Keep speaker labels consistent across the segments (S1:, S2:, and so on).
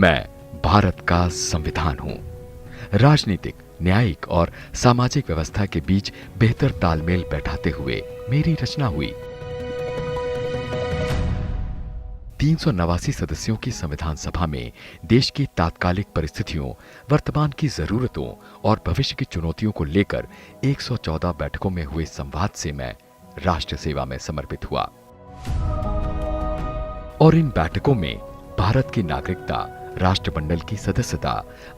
S1: मैं भारत का संविधान हूं। राजनीतिक, न्यायिक और सामाजिक व्यवस्था के बीच बेहतर तालमेल बैठाते हुए मेरी रचना हुई। 389 सदस्यों की संविधान सभा में देश की तात्कालिक परिस्थितियों, वर्तमान की जरूरतों और भविष्य की चुनौतियों को लेकर 114 बैठकों में हुए संवाद से मैं राष्ट्र सेवा में समर्पित हुआ। और इन बैठकों में भारत की नागरिकता, राष्ट्रमंडल की सदस्यता,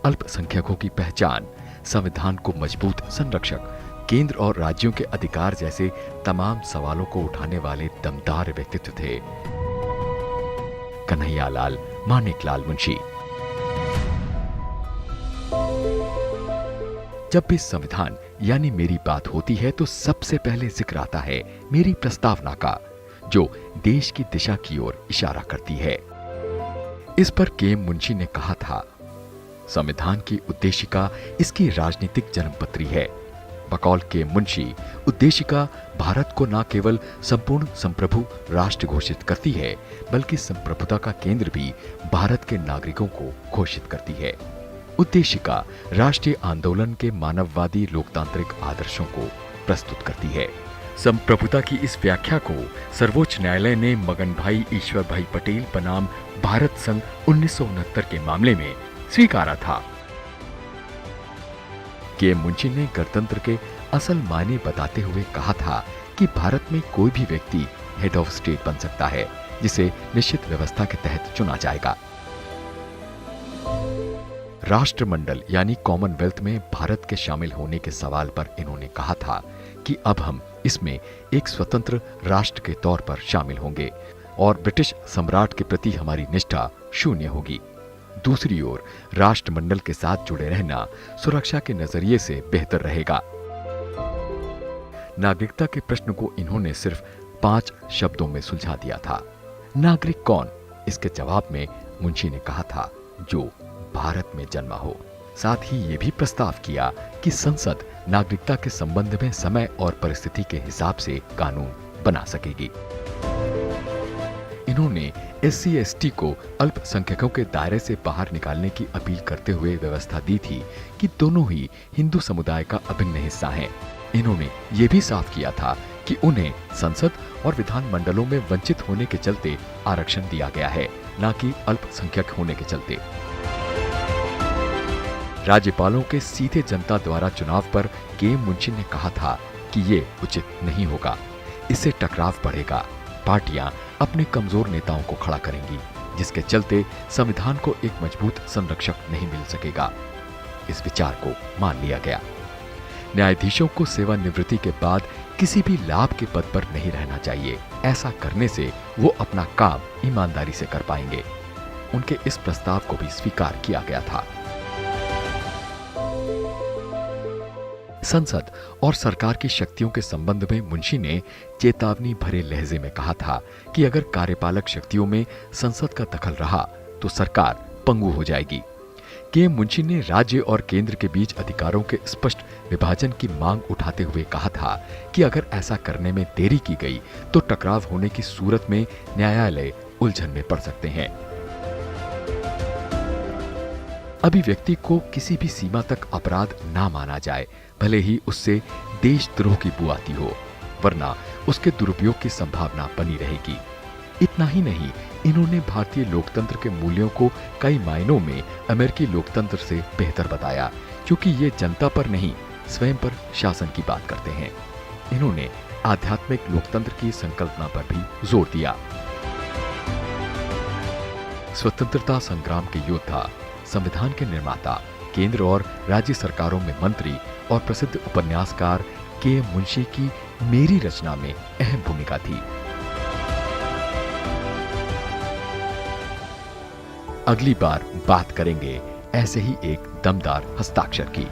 S1: अल्पसंख्यकों की पहचान, संविधान को मजबूत संरक्षक, केंद्र और राज्यों के अधिकार जैसे तमाम सवालों को उठाने वाले दमदार व्यक्तित्व थे। कन्हैयालाल मानिकलाल मुंशी। जब भी संविधान यानी मेरी बात होती है तो सबसे पहले जिक्र आता है मेरी प्रस्तावना का, जो देश की दिशा की ओर इशारा करती है। इस पर के.एम. मुंशी ने कहा था, संविधान की उद्देशिका इसकी राजनीतिक जन्मपत्री है। बकौल के.एम. मुंशी, उद्देशिका भारत को न केवल संपूर्ण संप्रभु राष्ट्र घोषित करती है, बल्कि संप्रभुता का केंद्र भी भारत के नागरिकों को घोषित करती है। उद्देशिका राष्ट्रीय आंदोलन के मानववादी लोकतांत्रिक आदर्शों को प्रस्तुत करती है। संप्रभुता की इस व्याख्या को सर्वोच्च न्यायालय ने मगन भाई ईश्वर भाई पटेल बनाम भारत संघ 1969 के मामले में स्वीकारा था। के.एम. मुंशी ने गणतंत्र के असल मायने बताते हुए कहा था कि भारत में कोई भी व्यक्ति हेड ऑफ स्टेट बन सकता है, जिसे निश्चित व्यवस्था के तहत चुना जाएगा। राष्ट्रमंडल यानी कॉमनवेल्थ में भारत के शामिल होने के सवाल पर इन्होंने कहा था कि अब हम इसमें एक स्वतंत्र राष्ट्र के तौर पर शामिल होंगे और ब्रिटिश सम्राट के प्रति हमारी निष्ठा शून्य होगी। दूसरी ओर राष्ट्रमंडल के साथ जुड़े रहना सुरक्षा के नजरिए से बेहतर रहेगा। नागरिकता के प्रश्न को इन्होंने सिर्फ 5 शब्दों में सुलझा दिया था। नागरिक कौन? इसके जवाब में मुंशी ने कहा था, जो भारत में जन्मा हो। साथ ही यह भी प्रस्ताव किया कि संसद नागरिकता के संबंध में समय और परिस्थिति के हिसाब से कानून बना सकेगी। इन्होंने SC/ST को अल्पसंख्यकों के दायरे से बाहर निकालने की अपील करते हुए व्यवस्था दी थी कि दोनों ही हिंदू समुदाय का अभिन्न हिस्सा हैं। इन्होंने ये भी साफ किया था कि उन्हें संसद और विधान मंडलों में वंचित होने के चलते आरक्षण दिया गया है, न कि अल्पसंख्यक होने के चलते। राज्यपालों के सीधे जनता द्वारा चुनाव पर के.एम. मुंशी ने कहा था कि ये उचित नहीं होगा, इससे टकराव बढ़ेगा, पार्टियां अपने कमजोर नेताओं को खड़ा करेंगी, जिसके चलते संविधान को एक मजबूत संरक्षक नहीं मिल सकेगा। इस विचार को मान लिया गया। न्यायाधीशों को सेवानिवृत्ति के बाद किसी भी लाभ के पद पर नहीं रहना चाहिए। ऐसा करने से वो अपना काम ईमानदारी से कर पाएंगे। उनके इस प्रस्ताव को भी स्वीकार किया गया था। संसद और सरकार की शक्तियों के संबंध में मुंशी ने चेतावनी भरे लहजे में कहा था कि अगर कार्यपालक शक्तियों में संसद का दखल रहा तो सरकार पंगु हो जाएगी। के.एम. मुंशी ने राज्य और केंद्र के बीच अधिकारों के स्पष्ट विभाजन की मांग उठाते हुए कहा था कि अगर ऐसा करने में देरी की गई तो टकराव होने की सूरत में न्यायालय उलझन में पड़ सकते हैं। अभिव्यक्ति को किसी भी सीमा तक अपराध ना माना जाए, भले ही उससे देशद्रोह की बू आती हो, वरना उसके दुरुपयोग की संभावना बनी रहेगी। इतना ही नहीं, इन्होंने भारतीय लोकतंत्र के मूल्यों को कई मायनों में अमेरिकी लोकतंत्र से बेहतर बताया, क्योंकि ये जनता पर नहीं, स्वयं पर शासन की बात करते हैं। इन्होंने आध्यात्मिक लोकतंत्र की संकल्पना पर भी जोर दिया। स्वतंत्रता संग्राम के योद्धा, संविधान के निर्माता, केंद्र और राज्य सरकारों में मंत्री और प्रसिद्ध उपन्यासकार के.एम. मुंशी की मेरी रचना में अहम भूमिका थी। अगली बार बात करेंगे ऐसे ही एक दमदार हस्ताक्षर की।